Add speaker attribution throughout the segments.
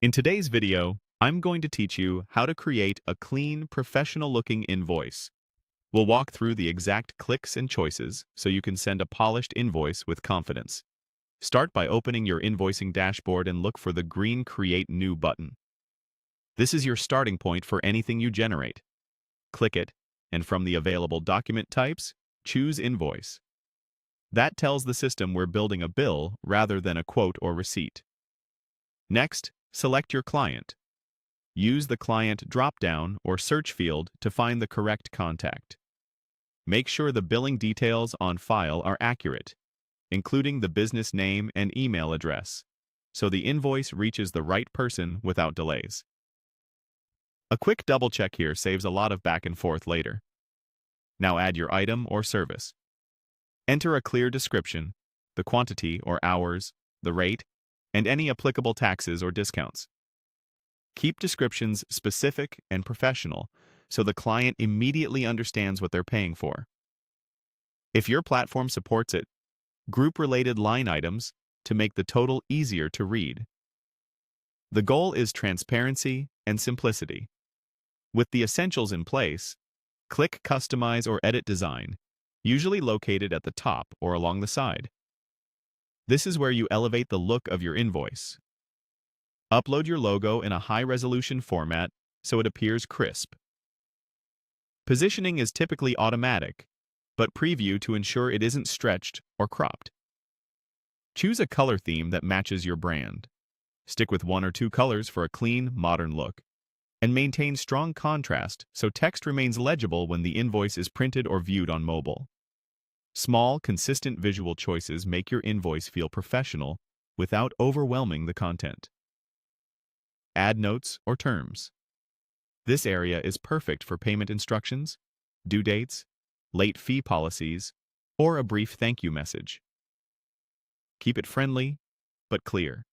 Speaker 1: In today's video, I'm going to teach you how to create a clean, professional-looking invoice. We'll walk through the exact clicks and choices so you can send a polished invoice with confidence. Start by opening your invoicing dashboard and look for the green Create New button. This is your starting point for anything you generate. Click it, and from the available document types, choose Invoice. That tells the system we're building a bill rather than a quote or receipt. Next, select your client. Use the Client drop-down or search field to find the correct contact. Make sure the billing details on file are accurate, including the business name and email address, so the invoice reaches the right person without delays. A quick double-check here saves a lot of back and forth later. Now add your item or service. Enter a clear description, the quantity or hours, the rate, and any applicable taxes or discounts. Keep descriptions specific and professional so the client immediately understands what they're paying for. If your platform supports it, group related line items to make the total easier to read. The goal is transparency and simplicity. With the essentials in place, click Customize or Edit Design, usually located at the top or along the side. This is where you elevate the look of your invoice. Upload your logo in a high-resolution format so it appears crisp. Positioning is typically automatic, but preview to ensure it isn't stretched or cropped. Choose a color theme that matches your brand. Stick with one or two colors for a clean, modern look, and maintain strong contrast so text remains legible when the invoice is printed or viewed on mobile. Small, consistent visual choices make your invoice feel professional without overwhelming the content. Add notes or terms. This area is perfect for payment instructions, due dates, late fee policies, or a brief thank you message. Keep it friendly, but clear.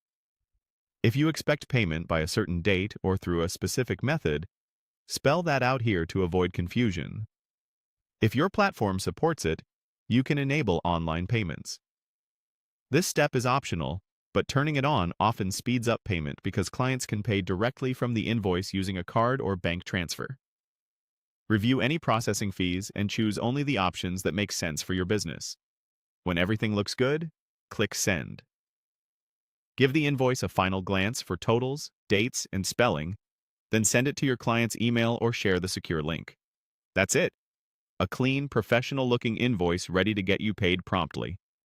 Speaker 1: If you expect payment by a certain date or through a specific method, spell that out here to avoid confusion. If your platform supports it, you can enable online payments. This step is optional, but turning it on often speeds up payment because clients can pay directly from the invoice using a card or bank transfer. Review any processing fees and choose only the options that make sense for your business. When everything looks good, click Send. Give the invoice a final glance for totals, dates, and spelling, then send it to your client's email or share the secure link. That's it. A clean, professional-looking invoice ready to get you paid promptly.